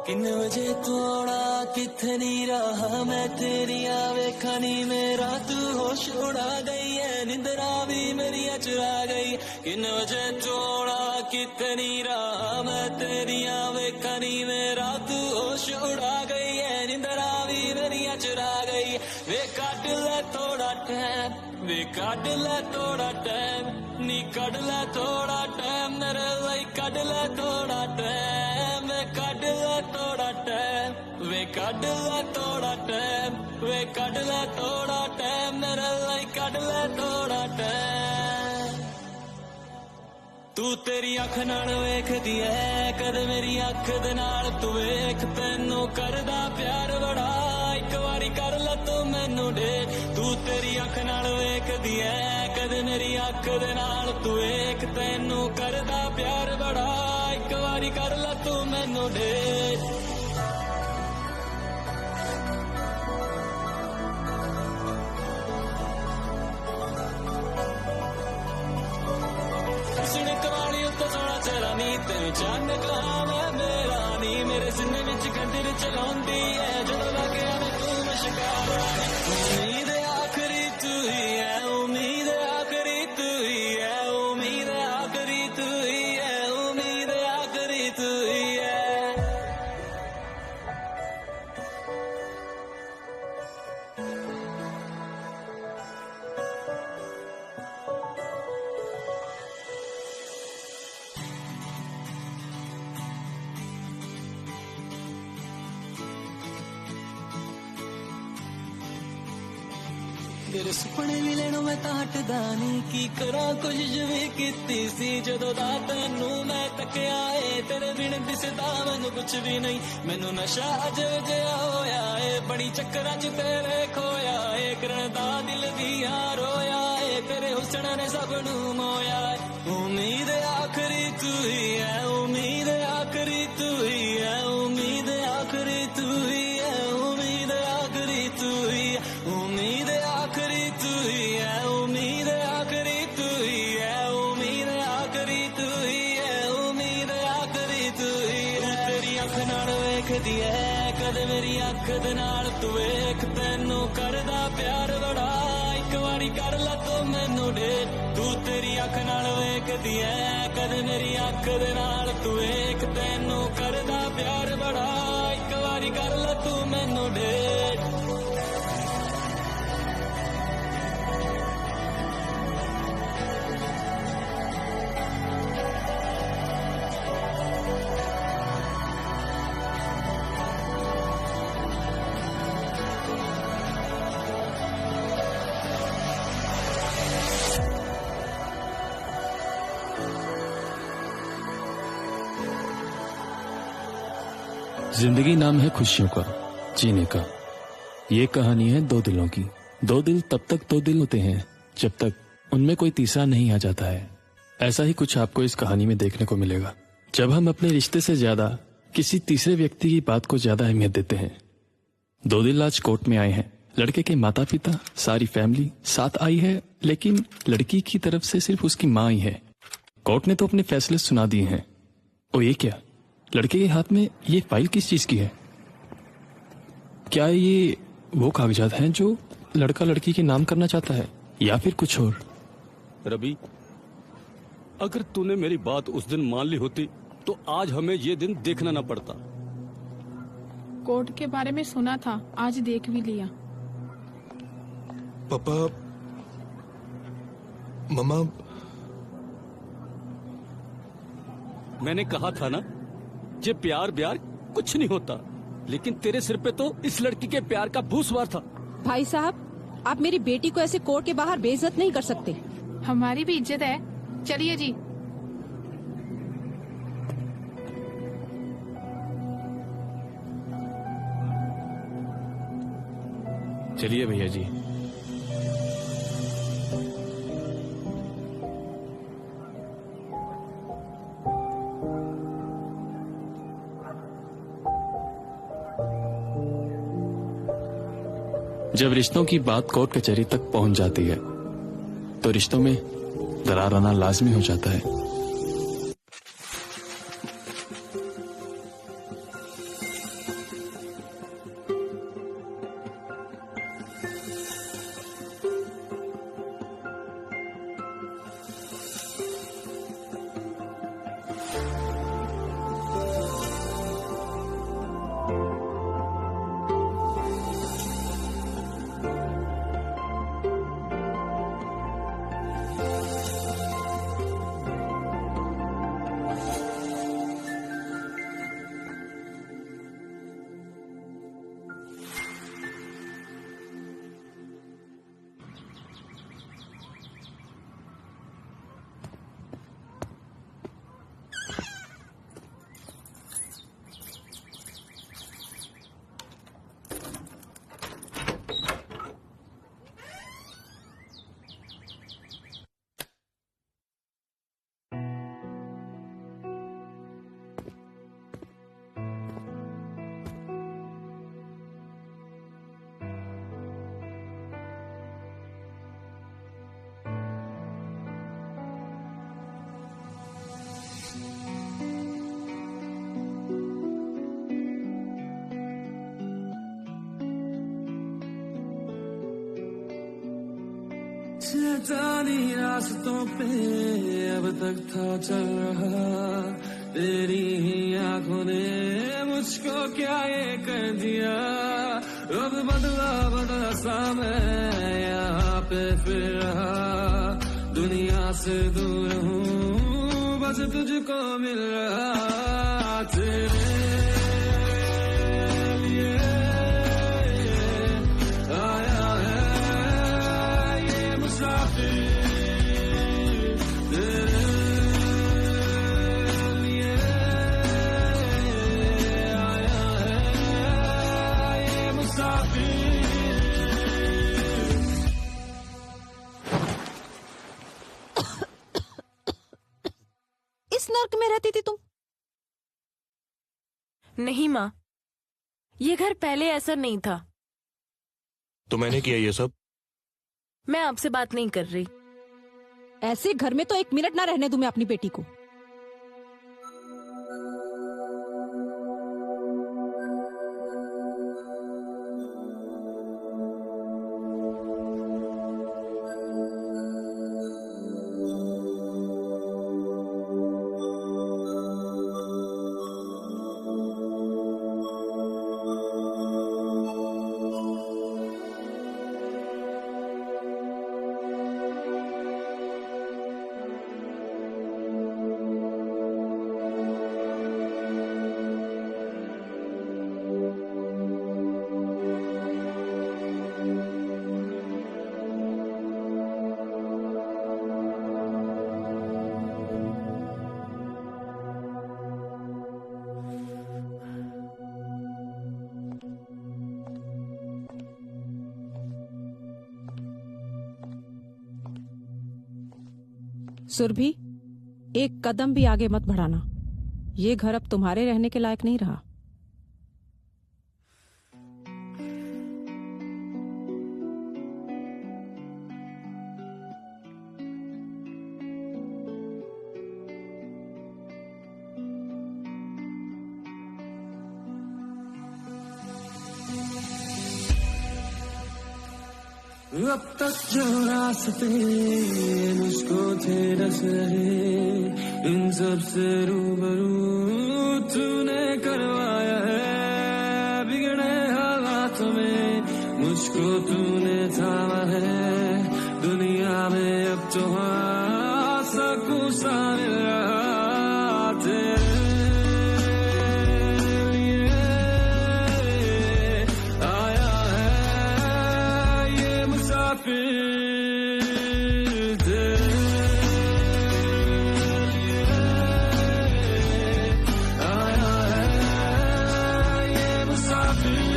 किन वजे तोड़ा कितनी राह मैं तेरी वेखा नी मेरा तू होश उड़ा गई है निंदरा भी मेरी चुरा गई। किन वजे तोड़ा कितनी राह मैं तेरी वेखा नी मेरा तू होश उड़ा गई है निंदरा भी मेरी चुरा गई। वे काट ले थोड़ा टाइम वे काट ले थोड़ा टाइम नी कट ले थोड़ा टाइम मेरे लिए कट ले थोड़ा टाइम वे कट ले थोड़ा टाइम वे कट ले थोड़ा टाइम वे कट ले थोड़ा टाइम मेरे लिए कट ले थोड़ा टाइम। तू तेरी अख नाल वेखदी है कद मेरी अख दे नाल तू वेख तैनू करदा प्यार बड़ा एक बारी कर ले तू मैनू दे। तू तेरी अख नाल वेखदी है कद मेरी अख दे नाल तू वेख तैनू करदा प्यार बड़ा एक बारी कर ले तू मैनू दे। चला नी तेन चंद कहा मैं मेरा नी मेरे सीने विच गंढी चलाउंदी है जदों लगे मैं तू मशकार। उम्मीद आखिरी तू ही है उम्मीद आखिरी तू ही है उम्मीद आखिरी तू ही है उम्मीद आखिरी तू ही है। तेरे सुपने मिलन मैं हटदा नहीं की करा कोशिश भी कीती सी जदों दा तैनू मैं तकिया है तेरे बिन दिसदा मैनू कुछ भी नहीं। मैनू नशा अज जिहा होया है बड़ी चक्करां च तेरे खोया है करदा दिल दिया रोया है तेरे हुस्न ने सब नू मोया है। उम्मीद आखिरी तू ही है उम्मीद आखिरी तू ही है उम्मीद आखिरी तू ही है उम्मीद आखिरी तू ही है उम्मीद आखिरी तू ही है उम्मीद आखिरी तू ही है उम्मीद आखिरी तू ही है उम्मीद आखिरी तू ही है। तेरी अख नाल वेखदी है कद मेरी अख दे नाल तू वेख तैनू करदा प्यार बड़ा एक बारी कर ला तू मैनू दे। तू तेरी अख नाल वेखदी है कद मेरी अख दे नाल तू वेख तैनू करदा प्यार बड़ा एक बारी कर ला तू मैनू दे। जिंदगी नाम है खुशियों का जीने का। ये कहानी है दो दिलों की। दो दिल तब तक दो दिल होते हैं जब तक उनमें कोई तीसरा नहीं आ जाता है। ऐसा ही कुछ आपको इस कहानी में देखने को मिलेगा जब हम अपने रिश्ते से ज्यादा किसी तीसरे व्यक्ति की बात को ज्यादा अहमियत देते हैं। दो दिल आज कोर्ट में आए हैं। लड़के के माता पिता सारी फैमिली साथ आई है लेकिन लड़की की तरफ से सिर्फ उसकी माँ आई है। कोर्ट ने तो अपने फैसले सुना दिए हैं। ओ ये क्या, लड़के के हाथ में ये फाइल किस चीज की है? क्या ये वो कागजात हैं जो लड़का लड़की के नाम करना चाहता है या फिर कुछ और? रवि, अगर तूने मेरी बात उस दिन मान ली होती तो आज हमें ये दिन देखना न पड़ता। कोर्ट के बारे में सुना था, आज देख भी लिया। पापा, मम्मा, मैंने कहा था ना, ये प्यार ब्यार कुछ नहीं होता, लेकिन तेरे सिर पे तो इस लड़की के प्यार का भूसवार था। भाई साहब, आप मेरी बेटी को ऐसे कोर्ट के बाहर बेइज्जत नहीं कर सकते। हमारी भी इज्जत है। चलिए जी। चलिए भैया जी। जब रिश्तों की बात कोर्ट कचहरी तक पहुंच जाती है तो रिश्तों में दरार आना लाजमी हो जाता है। शैतानी रास्तों पे अब तक था चल रहा, तेरी ही आंखों ने मुझको क्या ये कर दिया। अब बदला बदला सा मैं यहाँ पे फिर रहा, दुनिया से दूर हूँ बस तुझको मिल रहा। तेरे लिए आया है ये मुसाफिर, तेरे लिए आया है ये मुसाफिर। इस नर्क में रहती थी तुम? नहीं माँ, ये घर पहले ऐसा नहीं था। तो मैंने किया ये सब? मैं आपसे बात नहीं कर रही। ऐसे घर में तो एक मिनट ना रहने दूं मैं अपनी बेटी को। सुरभि, एक कदम भी आगे मत बढ़ाना। ये घर अब तुम्हारे रहने के लायक नहीं रहा। अब तक जो रास्ते मुझको थे रस रहे, इन सब से रूबरू तूने करवाया है। बिगड़े हालात में मुझको तूने थामा है, दुनिया में अब तो हाँ सकूं सा मिल रहा। तेरे लिए आया है ये मुसाफिर, तेरे लिए आया है ये मुसाफिर।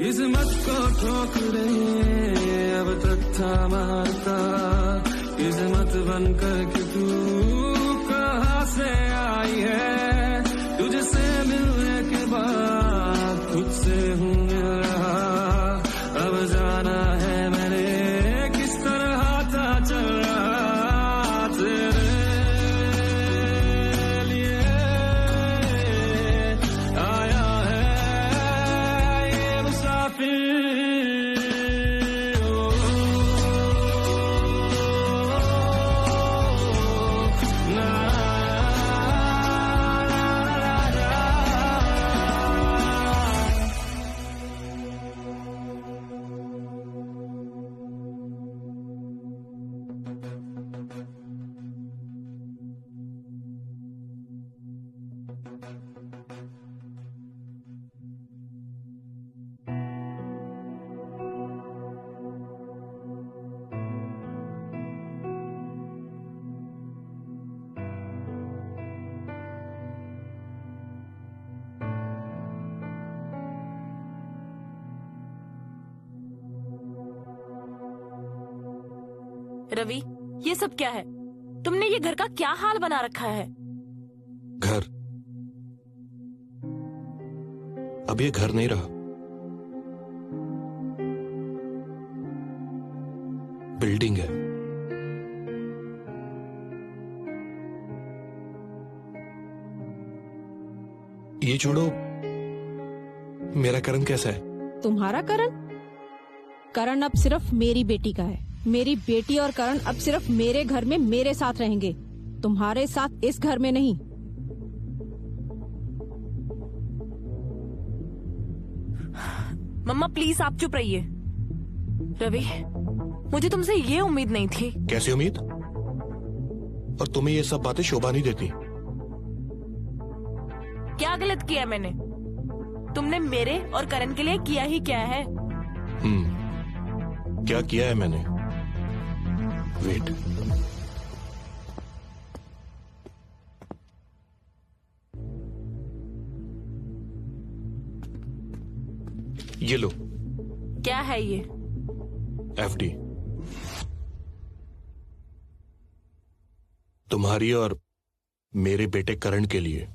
किस्मत को ठोकरे अब तक था मारता, किस्मत बनकर के तू कहाँ से आई है। तुझसे मिलने के बाद खुद से हूँ मिल रहा, अब जाना है मैंने किस तरह था चल रहा। तेरे लिए आया है ये मुसाफिर। रवि, ये सब क्या है? तुमने ये घर का क्या हाल बना रखा है? घर अब ये घर नहीं रहा, बिल्डिंग है। ये छोड़ो, मेरा करण कैसा है? तुम्हारा करण? करण अब सिर्फ मेरी बेटी का है। मेरी बेटी और करण अब सिर्फ मेरे घर में मेरे साथ रहेंगे, तुम्हारे साथ इस घर में नहीं। मम्मा प्लीज आप चुप रहिए। रवि, मुझे तुमसे ये उम्मीद नहीं थी। कैसी उम्मीद? और तुम्हें ये सब बातें शोभा नहीं देती। क्या गलत किया मैंने? तुमने मेरे और करण के लिए किया ही क्या है? क्या किया है मैंने? वेट, ये लो। क्या है ये? एफडी, तुम्हारी और मेरे बेटे करण के लिए।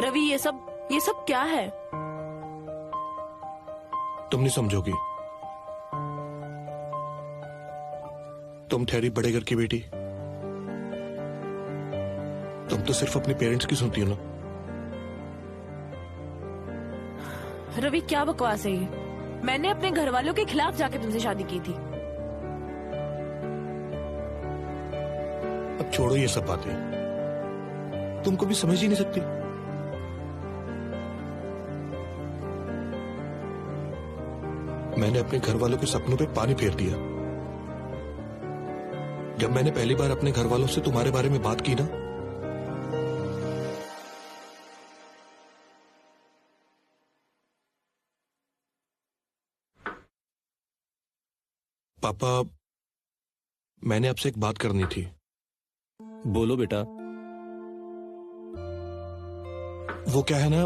रवि, ये सब क्या है? तुम नहीं समझोगी। तुम ठहरी बड़े घर की बेटी, तुम तो सिर्फ अपने पेरेंट्स की सुनती हो ना। रवि, क्या बकवास है ये? मैंने अपने घर वालों के खिलाफ जाके तुमसे शादी की थी। अब छोड़ो ये सब बातें, तुम कभी समझ ही नहीं सकती। मैंने अपने घर वालों के सपनों पे पानी फेर दिया। जब मैंने पहली बार अपने घर वालों से तुम्हारे बारे में बात की ना, पापा, मैंने आपसे एक बात करनी थी। बोलो बेटा। वो क्या है ना,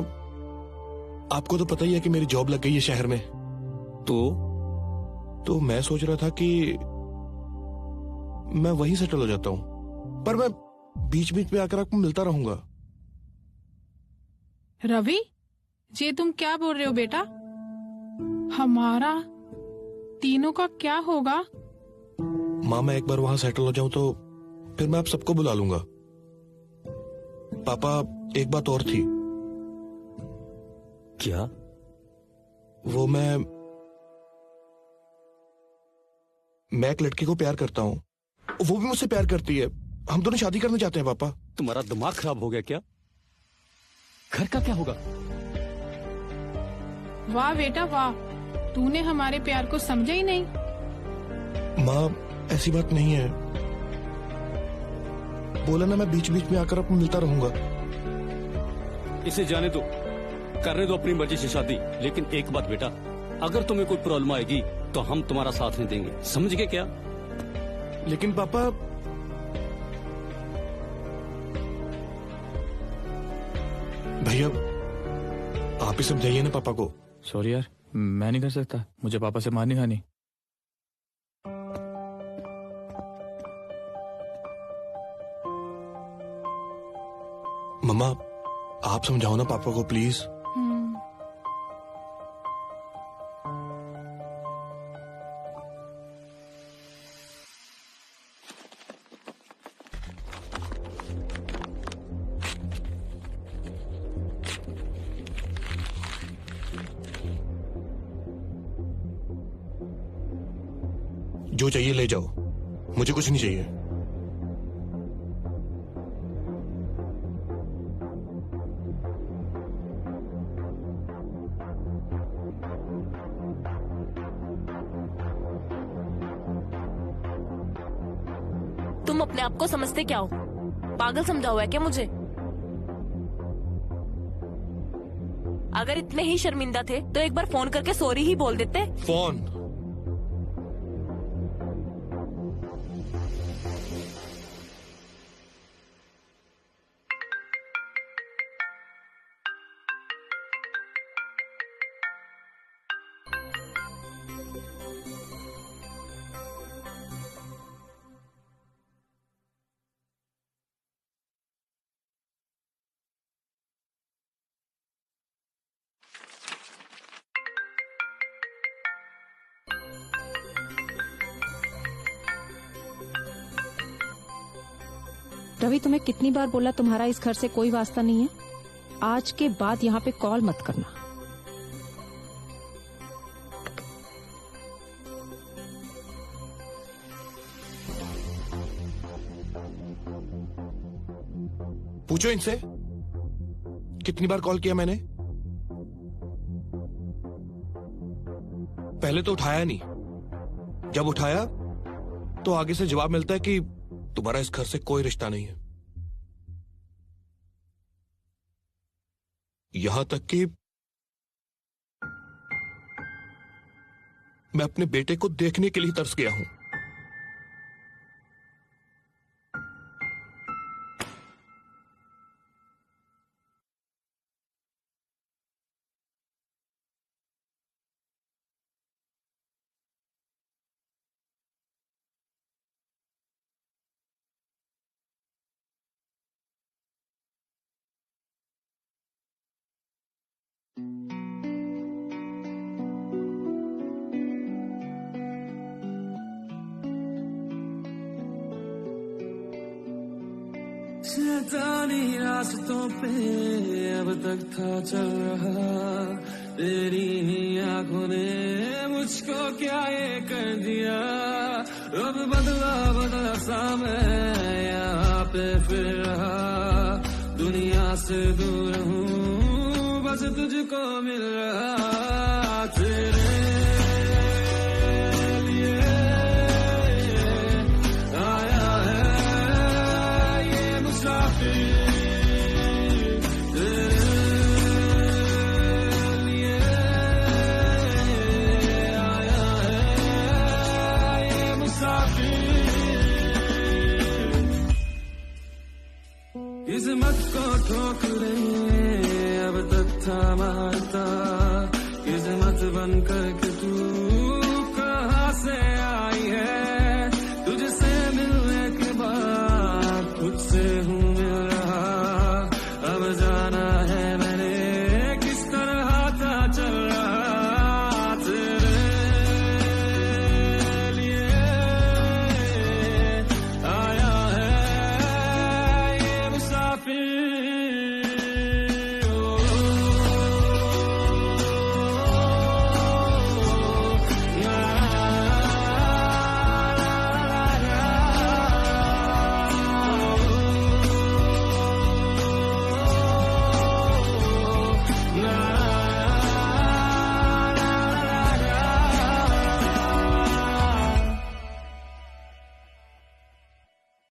आपको तो पता ही है कि मेरी जॉब लग गई है शहर में। तो मैं सोच रहा था कि मैं वहीं सेटल हो जाता हूं, पर मैं बीच बीच में आकर आपको मिलता रहूंगा। रवि, ये तुम क्या बोल रहे हो बेटा? हमारा तीनों का क्या होगा? माँ, मैं एक बार वहां सेटल हो जाऊं तो फिर मैं आप सबको बुला लूंगा। पापा, एक बात और थी। क्या? वो मैं एक लड़की को प्यार करता हूँ, वो भी मुझसे प्यार करती है। हम दोनों शादी करना चाहते हैं पापा। तुम्हारा दिमाग खराब हो गया क्या? घर का क्या होगा? वाह बेटा वाह, तूने हमारे प्यार को समझा ही नहीं। माँ, ऐसी बात नहीं है। बोला ना, मैं बीच बीच में आकर आपको मिलता रहूंगा। इसे जाने दो, करने दो अपनी मर्जी से शादी। लेकिन एक बात बेटा, अगर तुम्हें कोई प्रॉब्लम आएगी तो हम तुम्हारा साथ नहीं देंगे, समझ गए क्या? लेकिन पापा, भैया आप ही समझाइए ना पापा को। सॉरी यार, मैं नहीं कर सकता, मुझे पापा से मार नहीं खानी। मम्मा, आप समझाओ ना पापा को प्लीज। जो चाहिए ले जाओ, मुझे कुछ नहीं चाहिए। तुम अपने आप को समझते क्या हो? पागल समझा हुआ है क्या मुझे? अगर इतने ही शर्मिंदा थे तो एक बार फोन करके सॉरी ही बोल देते। फोन? रवि, तुम्हें कितनी बार बोला तुम्हारा इस घर से कोई वास्ता नहीं है? आज के बाद यहाँ पे कॉल मत करना। पूछो इनसे कितनी बार कॉल किया मैंने। पहले तो उठाया नहीं, जब उठाया तो आगे से जवाब मिलता है कि तुम्हारा इस घर से कोई रिश्ता नहीं है। यहां तक कि मैं अपने बेटे को देखने के लिए तरस गया हूं। शैतानी रास्तों पे अब तक था चल रहा, तेरी ही आंखों ने मुझको क्या ये कर दिया। अब बदला बदला सा मैं यहाँ पे फिर रहा, दुनिया से दूर हूँ बस तुझको मिल रहा। तेरे किस्मत को ठोकरे अब तक था मारता, किस्मत बन करके तू कहाँ से आई है। तुझसे मिलने के बाद खुद से हूँ